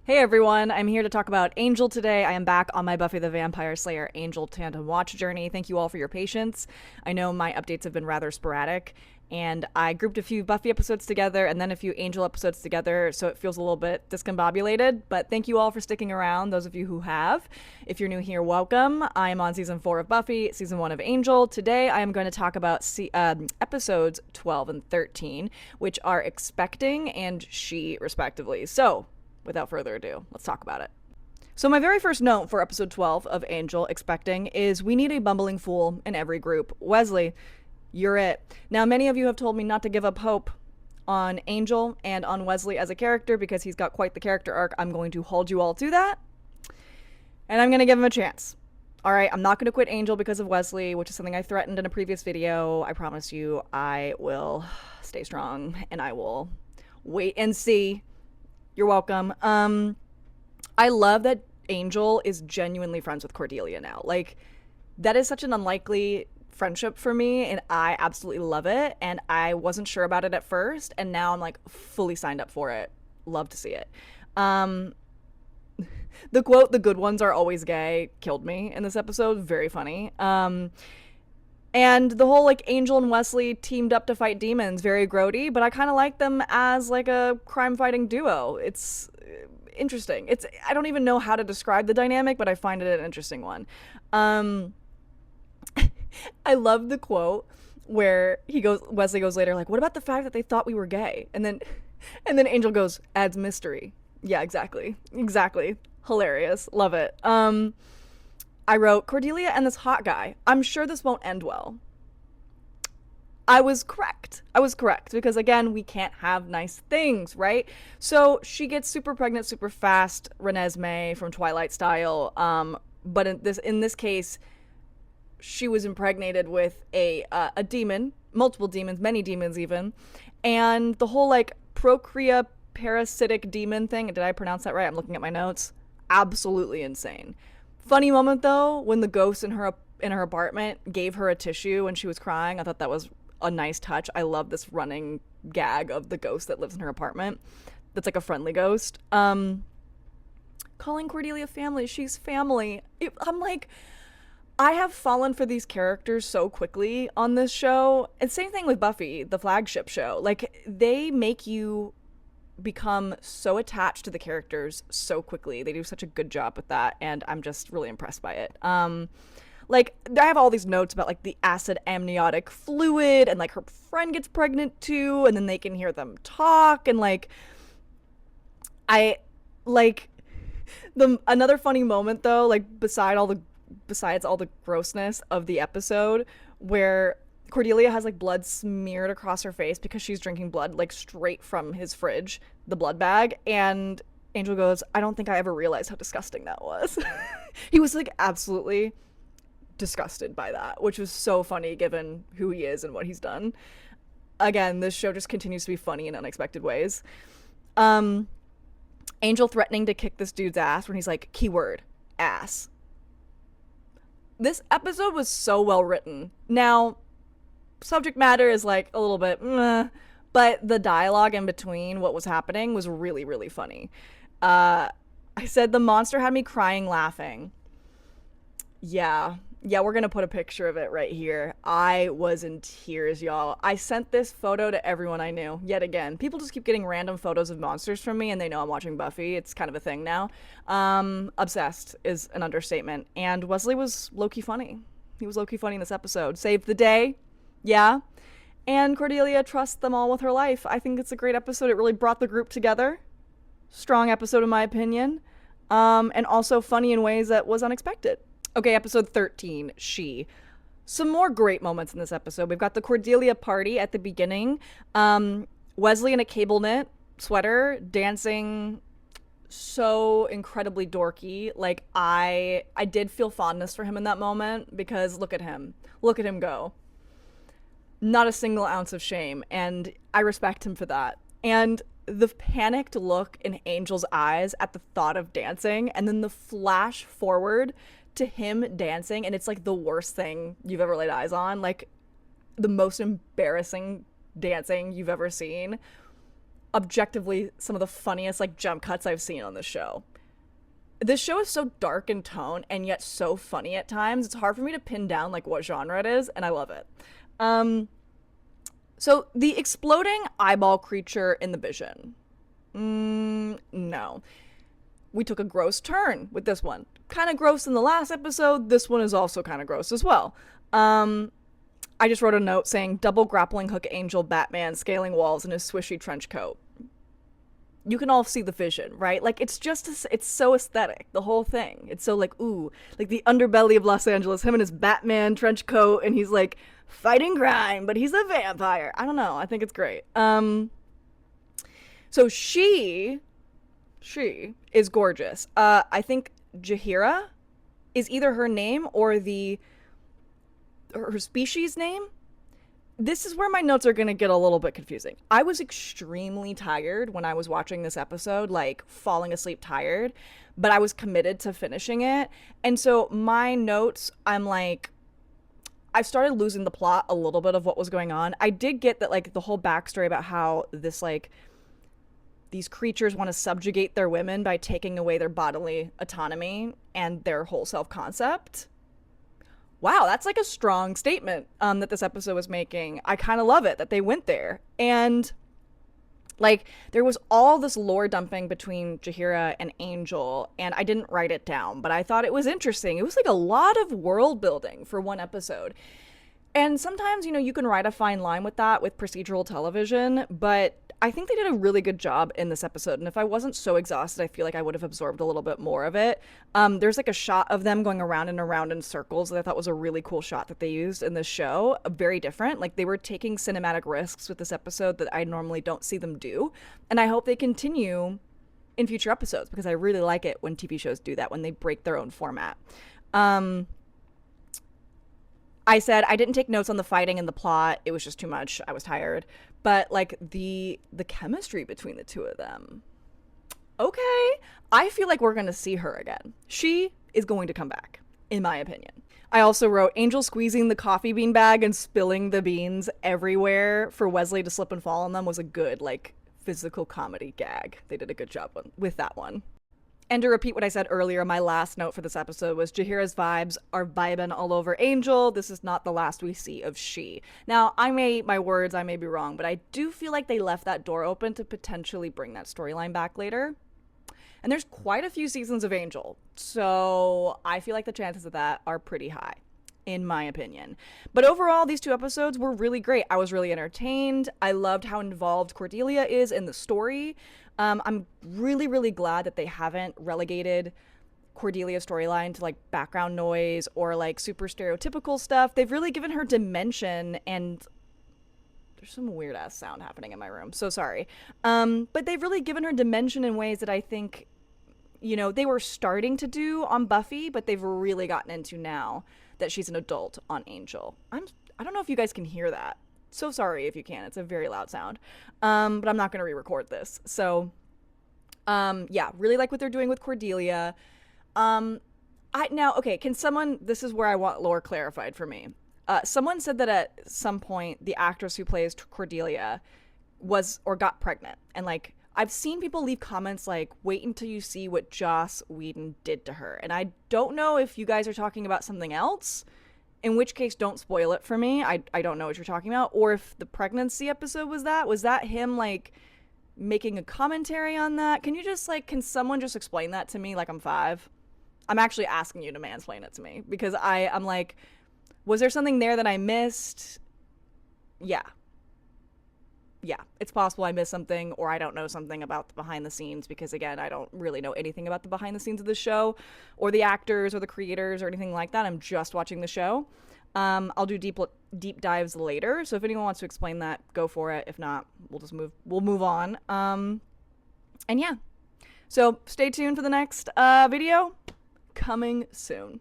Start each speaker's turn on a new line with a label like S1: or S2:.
S1: Hey everyone, I'm here to talk about Angel today. I am back on my Buffy the Vampire Slayer Angel Tandem Watch journey. Thank you all for your patience. I know my updates have been rather sporadic, and I grouped a few Buffy episodes together and then a few Angel episodes together, so it feels a little bit discombobulated. But thank you all for sticking around, those of you who have. If you're new here, welcome. I am on season 4 of Buffy, season 1 of Angel. Today I am going to talk about episodes 12 and 13, which are Expecting and She, respectively. So, without further ado, let's talk about it. So, my very first note for episode 12 of Angel Expecting is we need a bumbling fool in every group. Wesley, you're it. Now, many of you have told me not to give up hope on Angel and on Wesley as a character because he's got quite the character arc. I'm going to hold you all to that, and I'm going to give him a chance. All right, I'm not going to quit Angel because of Wesley, which is something I threatened in a previous video. I promise you I will stay strong and I will wait and see. You're welcome. I love that Angel is genuinely friends with Cordelia now. Like, that is such an unlikely friendship for me, and I absolutely love it. And I wasn't sure about it at first, and now I'm like fully signed up for it. Love to see it. The quote, "The good ones are always gay," killed me in this episode. Very funny. And the whole like Angel and Wesley teamed up to fight demons, very grody, but I kind of like them as like a crime fighting duo. It's interesting. I don't even know how to describe the dynamic, but I find it an interesting one. I love the quote where Wesley goes later like, "What about the fact that they thought we were gay?" And then Angel goes, "Adds mystery." Yeah, exactly. Hilarious. Love it. I wrote, Cordelia and this hot guy. I'm sure this won't end well. I was correct because, again, we can't have nice things, right? So she gets super pregnant super fast, Renesmee from Twilight style. But in this case, she was impregnated with a demon, multiple demons, many demons even. And the whole like procrea parasitic demon thing, did I pronounce that right? I'm looking at my notes. Absolutely insane. Funny moment though when the ghost in her apartment gave her a tissue when she was crying. I thought that was a nice touch. I love this running gag of the ghost that lives in her apartment. That's like a friendly ghost. Calling Cordelia family. She's family. I'm like, I have fallen for these characters so quickly on this show. And same thing with Buffy, the flagship show. Like, they make you become so attached to the characters so quickly. They do such a good job with that, and I'm just really impressed by it. Like, I have all these notes about like the acid amniotic fluid, and like her friend gets pregnant too, and then they can hear them talk, and like another funny moment though, like besides all the grossness of the episode, where Cordelia has like blood smeared across her face because she's drinking blood like straight from his fridge, the blood bag, and Angel goes, "I don't think I ever realized how disgusting that was." He was like absolutely disgusted by that, which was so funny given who he is and what he's done. Again, this show just continues to be funny in unexpected ways. Angel threatening to kick this dude's ass when he's like, keyword, ass. This episode was so well written. Now, subject matter is like a little bit meh, but the dialogue in between what was happening was really, really funny. I said the monster had me crying laughing. Yeah, we're gonna put a picture of it right here. I was in tears, y'all. I sent this photo to everyone I knew. Yet again, people just keep getting random photos of monsters from me, and they know I'm watching Buffy. It's kind of a thing now. Obsessed is an understatement. And Wesley was low-key funny. He was low-key funny in this episode. Saved the day. Yeah. And Cordelia trusts them all with her life. I think it's a great episode. It really brought the group together. Strong episode in my opinion. And also funny in ways that was unexpected. Okay, episode 13, She. Some more great moments in this episode. We've got the Cordelia party at the beginning. Wesley in a cable knit sweater dancing, so incredibly dorky. Like, I did feel fondness for him in that moment because look at him go. Not a single ounce of shame, and I respect him for that. And the panicked look in Angel's eyes at the thought of dancing, and then the flash forward to him dancing, and it's like the worst thing you've ever laid eyes on, like the most embarrassing dancing you've ever seen. objectively some of the funniest like jump cuts I've seen on this show. This show is so dark in tone and yet so funny at times. It's hard for me to pin down like what genre it is, and I love it. So the exploding eyeball creature in the vision. No. We took a gross turn with this one. Kind of gross in the last episode. This one is also kind of gross as well. I just wrote a note saying double grappling hook angel Batman scaling walls in his swishy trench coat. You can all see the vision, right? Like, it's just, it's so aesthetic, the whole thing. It's so like, ooh, like the underbelly of Los Angeles, him in his Batman trench coat, and he's like fighting crime, but he's a vampire. I don't know. I think it's great. So she is gorgeous. I think Jaheira is either her name or her species name. This is where my notes are going to get a little bit confusing. I was extremely tired when I was watching this episode, like falling asleep tired, but I was committed to finishing it. And so my notes, I'm like, I started losing the plot a little bit of what was going on. I did get that, like, the whole backstory about how this, like, these creatures want to subjugate their women by taking away their bodily autonomy and their whole self-concept. Wow, that's like a strong statement that this episode was making. I kind of love it that they went there. And like, there was all this lore dumping between Jaheira and Angel, and I didn't write it down, but I thought it was interesting. It was like a lot of world building for one episode. And sometimes, you know, you can ride a fine line with that with procedural television, but I think they did a really good job in this episode. And if I wasn't so exhausted, I feel like I would have absorbed a little bit more of it. There's like a shot of them going around and around in circles that I thought was a really cool shot that they used in this show. Very different. Like, they were taking cinematic risks with this episode that I normally don't see them do. And I hope they continue in future episodes, because I really like it when TV shows do that, when they break their own format. I said I didn't take notes on the fighting and the plot. It was just too much. I was tired. But like the chemistry between the two of them. Okay. I feel like we're going to see her again. She is going to come back, in my opinion. I also wrote Angel squeezing the coffee bean bag and spilling the beans everywhere for Wesley to slip and fall on them was a good, like, physical comedy gag. They did a good job with that one. And to repeat what I said earlier, my last note for this episode was Jaheira's vibes are vibing all over Angel. This is not the last we see of she. Now, I may be wrong, but I do feel like they left that door open to potentially bring that storyline back later. And there's quite a few seasons of Angel, so I feel like the chances of that are pretty high, in my opinion. But overall, these two episodes were really great. I was really entertained. I loved how involved Cordelia is in the story. I'm really, really glad that they haven't relegated Cordelia's storyline to like background noise or like super stereotypical stuff. They've really given her dimension, and there's some weird ass sound happening in my room, so sorry. But they've really given her dimension in ways that I think, you know, they were starting to do on Buffy, but they've really gotten into now that she's an adult on Angel. I don't know if you guys can hear that. So sorry if you can. It's a very loud sound. But I'm not going to re-record this. So, yeah, really like what they're doing with Cordelia. Okay, this is where I want lore clarified for me. Someone said that at some point the actress who plays Cordelia got pregnant. And like, I've seen people leave comments like, wait until you see what Joss Whedon did to her. And I don't know if you guys are talking about something else, in which case don't spoil it for me. I don't know what you're talking about. Or if the pregnancy episode was that him like making a commentary on that? Can someone just explain that to me like I'm 5? I'm actually asking you to mansplain it to me, because I'm like, was there something there that I missed? Yeah, it's possible I missed something, or I don't know something about the behind the scenes, because again, I don't really know anything about the behind the scenes of the show or the actors or the creators or anything like that. I'm just watching the show. I'll do deep dives later, so if anyone wants to explain that, go for it. If not, we'll move on. And yeah, so stay tuned for the next video coming soon.